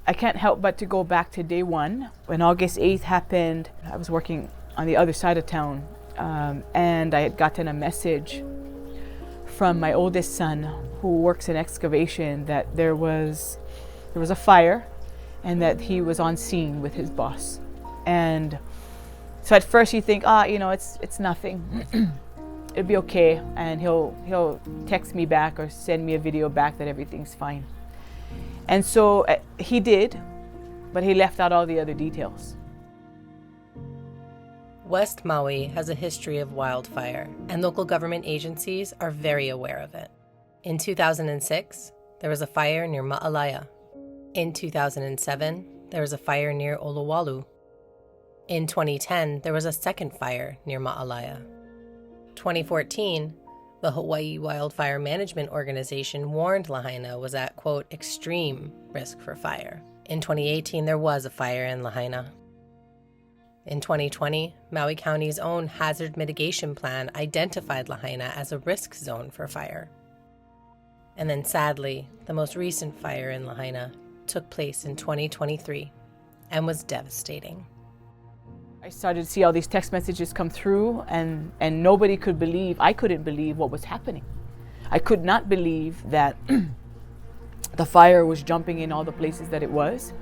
I can't help but to go back to day one. When August 8th happened, I was working on the other side of town, and I had gotten a message from my oldest son, who works in excavation, that there was a fire and that he was on scene with his boss. And so at first you think, it's nothing. It'll be okay, and he'll text me back or send me a video back that everything's fine. And so he did, but he left out all the other details. West Maui has a history of wildfire, and local government agencies are very aware of it. In 2006, there was a fire near Ma'alaia. In 2007, there was a fire near Olowalu. In 2010, there was a second fire near Ma'alaia. 2014, the Hawaii Wildfire Management Organization warned Lahaina was at, quote, extreme risk for fire. In 2018, there was a fire in Lahaina. In 2020, Maui County's own hazard mitigation plan identified Lahaina as a risk zone for fire. And then sadly, the most recent fire in Lahaina took place in 2023 and was devastating. I started to see all these text messages come through, and nobody could believe, I couldn't believe what was happening. I could not believe that the fire was jumping in all the places that it was,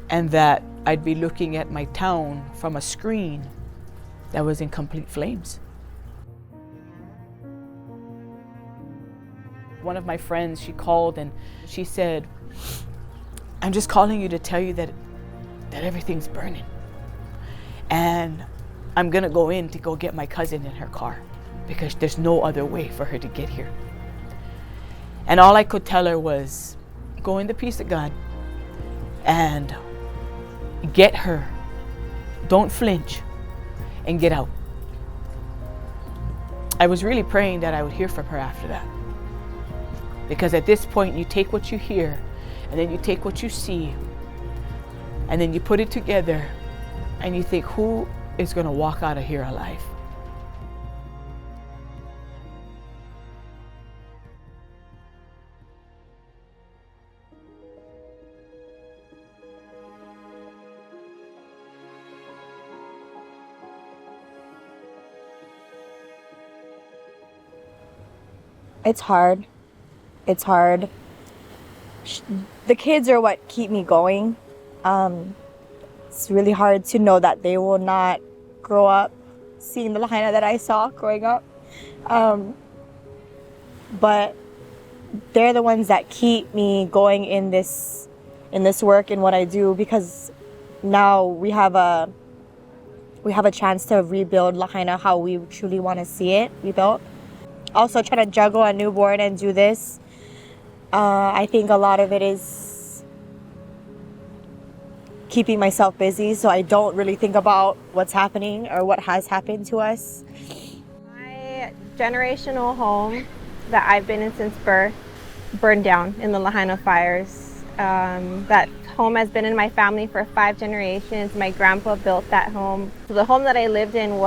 and that I'd be looking at my town from a screen that was in complete flames. One of my friends, she called and she said, I'm just calling you to tell you that everything's burning. And I'm gonna go in to go get my cousin in her car because there's no other way for her to get here. And all I could tell her was, go in the peace of God and get her. Don't flinch and get out. I was really praying that I would hear from her after that. Because at this point, you take what you hear, and then you take what you see, and then you put it together, and you think, who is going to walk out of here alive? It's hard. It's hard. The kids are what keep me going. It's really hard to know that they will not grow up seeing the Lahaina that I saw growing up. But they're the ones that keep me going in this work and what I do, because now we have a chance to rebuild Lahaina how we truly want to see it rebuilt. Also trying to juggle a newborn and do this. I think a lot of it is keeping myself busy so I don't really think about what's happening or what has happened to us. My generational home that I've been in since birth burned down in the Lahaina fires. That home has been in my family for 5 generations. My grandpa built that home. So the home that I lived in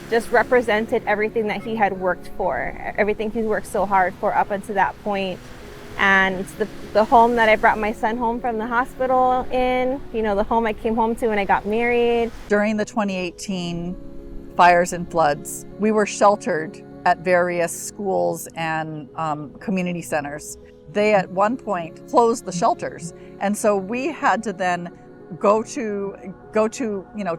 just represented everything that he had worked for, everything he's worked so hard for up until that point. And it's the home that I brought my son home from the hospital in, the home I came home to when I got married. During the 2018 fires and floods, we were sheltered at various schools and community centers. They at one point closed the shelters, and so we had to then go to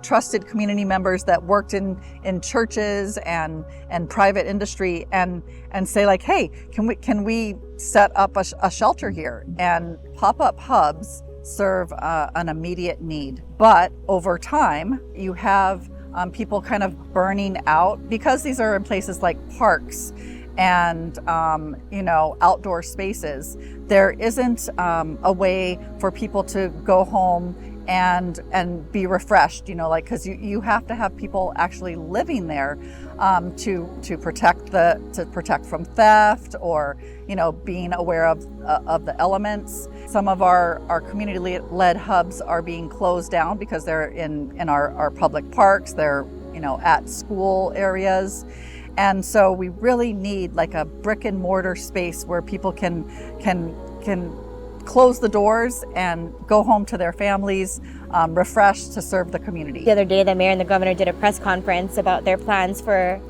trusted community members that worked in churches and private industry and say like, hey, can we set up a shelter here? And pop-up hubs serve an immediate need, but over time you have people kind of burning out because these are in places like parks and outdoor spaces. There isn't a way for people to go home and be refreshed, because you have to have people actually living there to protect from theft or being aware of the elements. Some of our community-led hubs are being closed down because they're in our public parks. They're at school areas. And so we really need like a brick and mortar space where people can close the doors and go home to their families, refreshed to serve the community. The other day, the mayor and the governor did a press conference about their plans for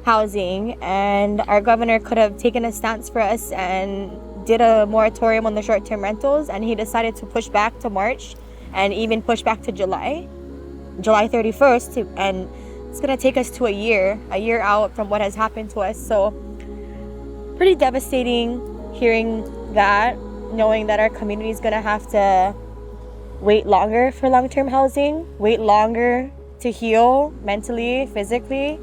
housing, and our governor could have taken a stance for us and did a moratorium on the short-term rentals, and he decided to push back to March and even push back to July 31st, and it's going to take us to a year out from what has happened to us. So pretty devastating hearing that, knowing that our community is going to have to wait longer for long-term housing, wait longer to heal mentally, physically.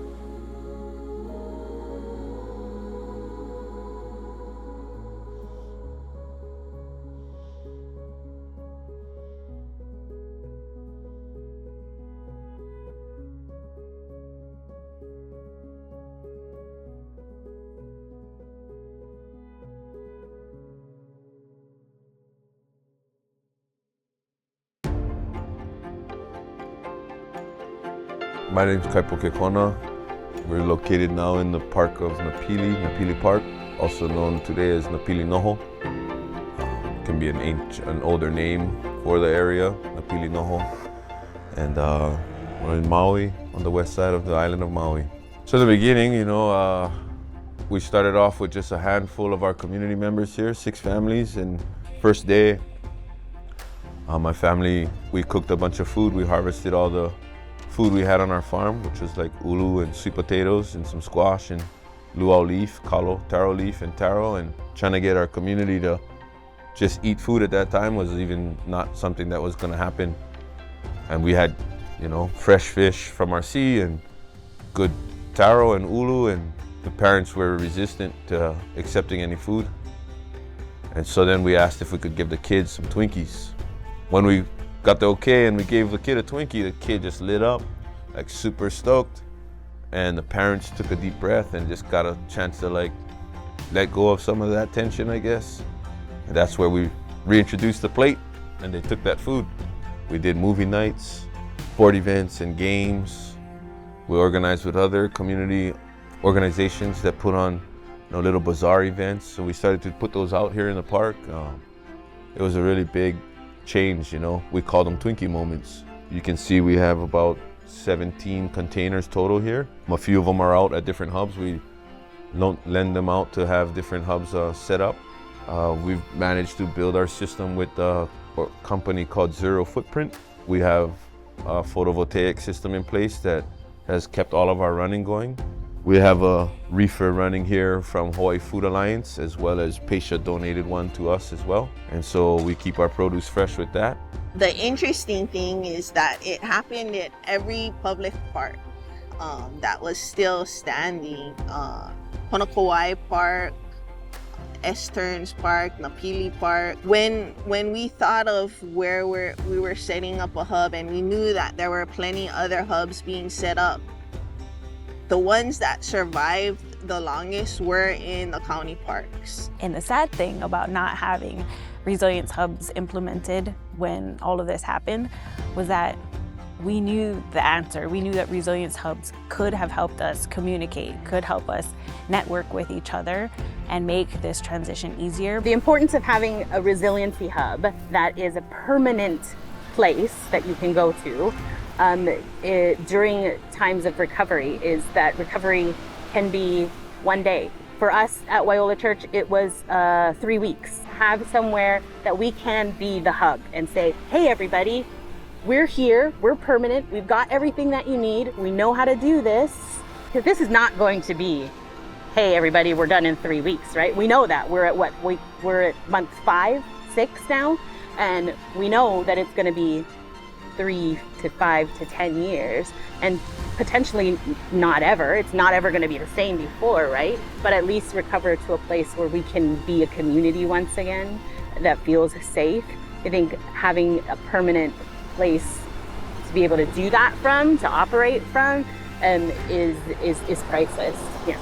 My name is Kaipo Kekona. We're located now in the park of Napili Park, also known today as Napili Noho. Can be an older name for the area, Napili Noho. And we're in Maui, on the west side of the island of Maui. So in the beginning, we started off with just a handful of our community members here, 6 families. And first day, my family, we cooked a bunch of food. We harvested all the food we had on our farm, which was like ulu and sweet potatoes and some squash and luau leaf, kalo, taro leaf and taro, and trying to get our community to just eat food at that time was even not something that was going to happen. And we had, fresh fish from our sea and good taro and ulu, and the parents were resistant to accepting any food. And so then we asked if we could give the kids some Twinkies. When we got the okay and we gave the kid a Twinkie, the kid just lit up, like super stoked. And the parents took a deep breath and just got a chance to let go of some of that tension, I guess. And that's where we reintroduced the plate and they took that food. We did movie nights, sport events and games. We organized with other community organizations that put on little bazaar events. So we started to put those out here in the park. It was a really big change, we call them Twinkie moments. You can see we have about 17 containers total here. A few of them are out at different hubs. We lend them out to have different hubs set up. We've managed to build our system with a company called Zero Footprint. We have a photovoltaic system in place that has kept all of our running going. We have a reefer running here from Hawaii Food Alliance, as well as Pasha donated one to us as well. And so we keep our produce fresh with that. The interesting thing is that it happened at every public park that was still standing. Honokowai Park, Esterns Park, Napili Park. When we thought of where we were setting up a hub, and we knew that there were plenty other hubs being set up, the ones that survived the longest were in the county parks. And the sad thing about not having resilience hubs implemented when all of this happened was that we knew the answer. We knew that resilience hubs could have helped us communicate, could help us network with each other and make this transition easier. The importance of having a resiliency hub that is a permanent place that you can go to during times of recovery is that recovery can be one day. For us at Waiоla Church, it was 3 weeks. Have somewhere that we can be the hub and say, hey everybody, we're here, we're permanent, we've got everything that you need, we know how to do this. Because this is not going to be, hey everybody, we're done in 3 weeks, right? We know that. We're at we're at month 5, 6 now, and we know that it's gonna be 3 to 5 to 10 years, and potentially not ever. It's not ever going to be the same before, right? But at least recover to a place where we can be a community once again that feels safe. I think having a permanent place to be able to do that from, to operate from, is priceless. Yeah.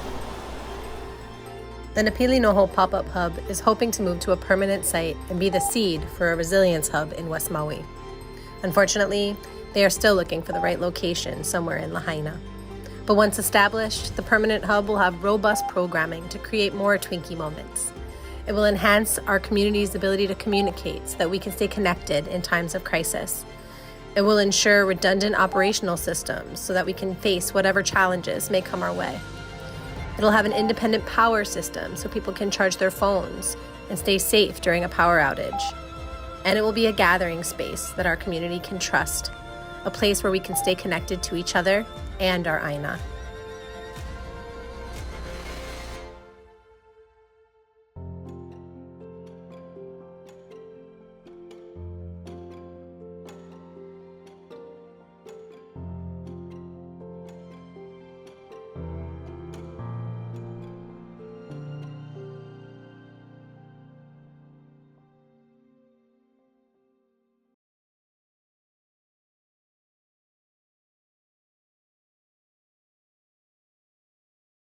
The Napili Noho Pop-Up Hub is hoping to move to a permanent site and be the seed for a resilience hub in West Maui. Unfortunately, they are still looking for the right location somewhere in Lahaina. But once established, the permanent hub will have robust programming to create more Twinkie moments. It will enhance our community's ability to communicate so that we can stay connected in times of crisis. It will ensure redundant operational systems so that we can face whatever challenges may come our way. It'll have an independent power system so people can charge their phones and stay safe during a power outage. And it will be a gathering space that our community can trust, a place where we can stay connected to each other and our Aina.